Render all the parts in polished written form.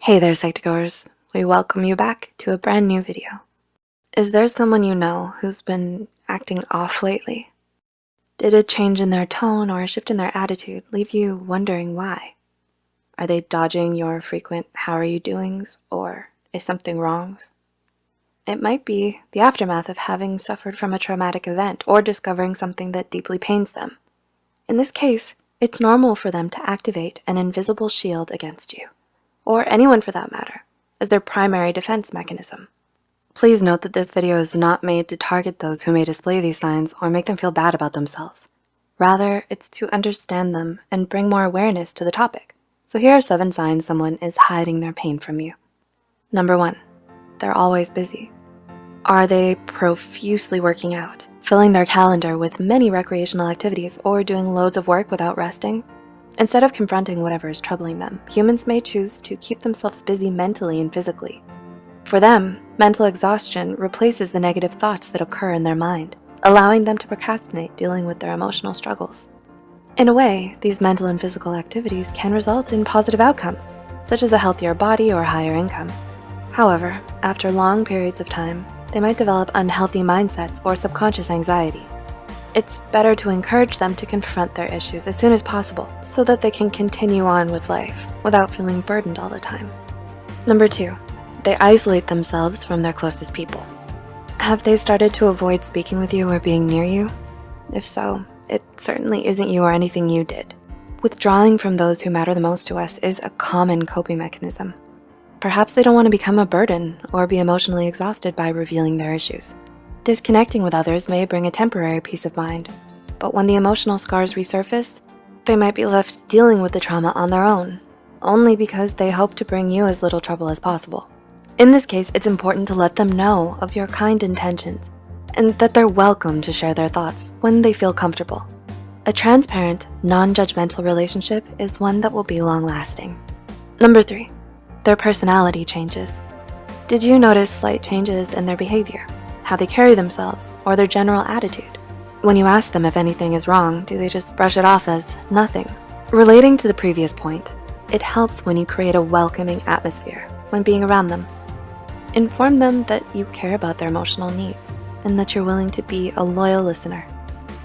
Hey there, Psych2Goers. We welcome you back to a brand new video. Is there someone you know who's been acting off lately? Did a change in their tone or a shift in their attitude leave you wondering why? Are they dodging your frequent "how are you doings" or "is something wrong"? It might be the aftermath of having suffered from a traumatic event or discovering something that deeply pains them. In this case, it's normal for them to activate an invisible shield against you, or anyone for that matter, as their primary defense mechanism. Please note that this video is not made to target those who may display these signs or make them feel bad about themselves. Rather, it's to understand them and bring more awareness to the topic. So here are 7 signs someone is hiding their pain from you. Number 1, they're always busy. Are they profusely working out, filling their calendar with many recreational activities, or doing loads of work without resting? Instead of confronting whatever is troubling them, humans may choose to keep themselves busy mentally and physically. For them, mental exhaustion replaces the negative thoughts that occur in their mind, allowing them to procrastinate dealing with their emotional struggles. In a way, these mental and physical activities can result in positive outcomes, such as a healthier body or higher income. However, after long periods of time, they might develop unhealthy mindsets or subconscious anxiety. It's better to encourage them to confront their issues as soon as possible so that they can continue on with life without feeling burdened all the time. Number 2, they isolate themselves from their closest people. Have they started to avoid speaking with you or being near you? If so, it certainly isn't you or anything you did. Withdrawing from those who matter the most to us is a common coping mechanism. Perhaps they don't want to become a burden or be emotionally exhausted by revealing their issues. Disconnecting with others may bring a temporary peace of mind, but when the emotional scars resurface, they might be left dealing with the trauma on their own, only because they hope to bring you as little trouble as possible. In this case, it's important to let them know of your kind intentions and that they're welcome to share their thoughts when they feel comfortable. A transparent, non-judgmental relationship is one that will be long-lasting. Number 3, their personality changes. Did you notice slight changes in their behavior, how they carry themselves, or their general attitude? When you ask them if anything is wrong, do they just brush it off as nothing? Relating to the previous point, it helps when you create a welcoming atmosphere when being around them. Inform them that you care about their emotional needs and that you're willing to be a loyal listener.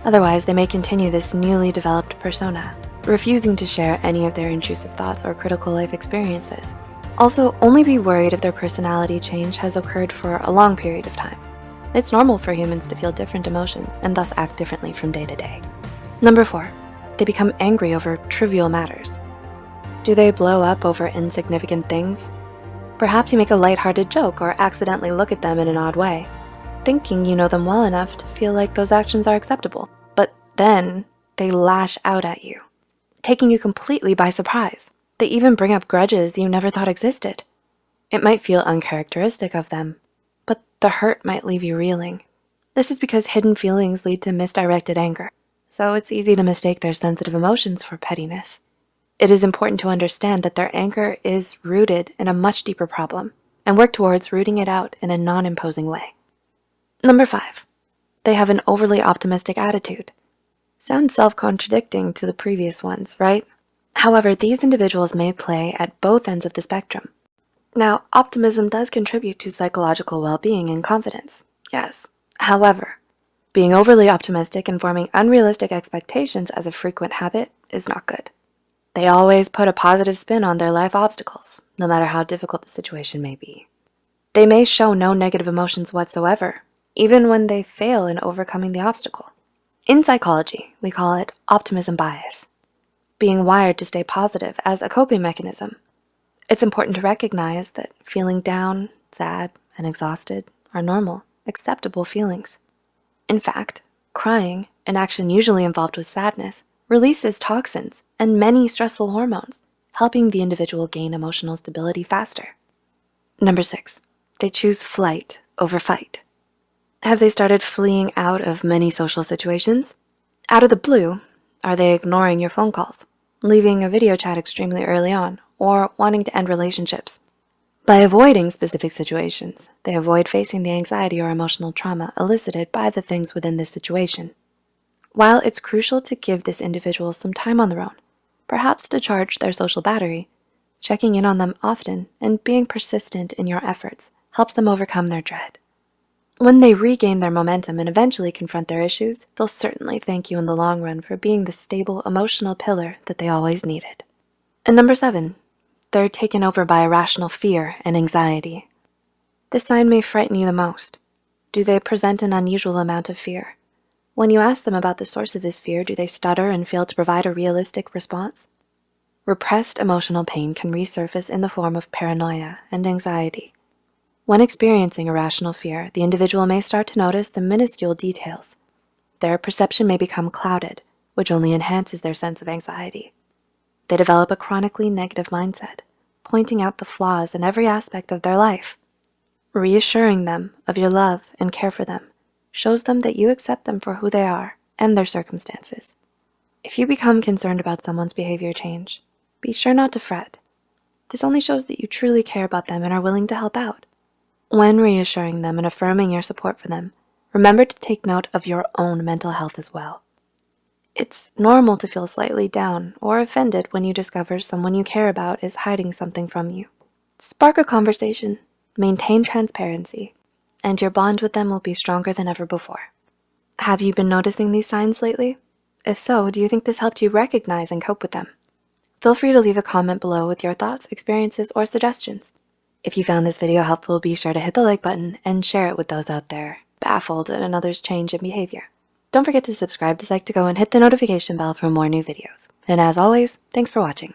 Otherwise, they may continue this newly developed persona, refusing to share any of their intrusive thoughts or critical life experiences. Also, only be worried if their personality change has occurred for a long period of time. It's normal for humans to feel different emotions and thus act differently from day to day. Number 4, they become angry over trivial matters. Do they blow up over insignificant things? Perhaps you make a lighthearted joke or accidentally look at them in an odd way, thinking you know them well enough to feel like those actions are acceptable. But then they lash out at you, taking you completely by surprise. They even bring up grudges you never thought existed. It might feel uncharacteristic of them, but the hurt might leave you reeling. This is because hidden feelings lead to misdirected anger, so it's easy to mistake their sensitive emotions for pettiness. It is important to understand that their anger is rooted in a much deeper problem and work towards rooting it out in a non-imposing way. Number 5, they have an overly optimistic attitude. Sounds self-contradicting to the previous ones, right? However, these individuals may play at both ends of the spectrum. Now, optimism does contribute to psychological well-being and confidence, yes. However, being overly optimistic and forming unrealistic expectations as a frequent habit is not good. They always put a positive spin on their life obstacles, no matter how difficult the situation may be. They may show no negative emotions whatsoever, even when they fail in overcoming the obstacle. In psychology, we call it optimism bias, being wired to stay positive as a coping mechanism. It's important to recognize that feeling down, sad, and exhausted are normal, acceptable feelings. In fact, crying, an action usually involved with sadness, releases toxins and many stressful hormones, helping the individual gain emotional stability faster. Number 6, they choose flight over fight. Have they started fleeing out of many social situations? Out of the blue, are they ignoring your phone calls, leaving a video chat extremely early on, or wanting to end relationships? By avoiding specific situations, they avoid facing the anxiety or emotional trauma elicited by the things within this situation. While it's crucial to give this individual some time on their own, perhaps to charge their social battery, Checking in on them often and being persistent in your efforts helps them overcome their dread. When they regain their momentum and eventually confront their issues, they'll certainly thank you in the long run for being the stable emotional pillar that they always needed. And number 7, they're taken over by irrational fear and anxiety. This sign may frighten you the most. Do they present an unusual amount of fear? When you ask them about the source of this fear, do they stutter and fail to provide a realistic response? Repressed emotional pain can resurface in the form of paranoia and anxiety. When experiencing irrational fear, the individual may start to notice the minuscule details. Their perception may become clouded, which only enhances their sense of anxiety. They develop a chronically negative mindset, pointing out the flaws in every aspect of their life. Reassuring them of your love and care for them shows them that you accept them for who they are and their circumstances. If you become concerned about someone's behavior change, be sure not to fret. This only shows that you truly care about them and are willing to help out. When reassuring them and affirming your support for them, remember to take note of your own mental health as well. It's normal to feel slightly down or offended when you discover someone you care about is hiding something from you. Spark a conversation, maintain transparency, and your bond with them will be stronger than ever before. Have you been noticing these signs lately? If so, do you think this helped you recognize and cope with them? Feel free to leave a comment below with your thoughts, experiences, or suggestions. If you found this video helpful, be sure to hit the like button and share it with those out there baffled at another's change in behavior. Don't forget to subscribe to Psych2Go and hit the notification bell for more new videos. And as always, thanks for watching.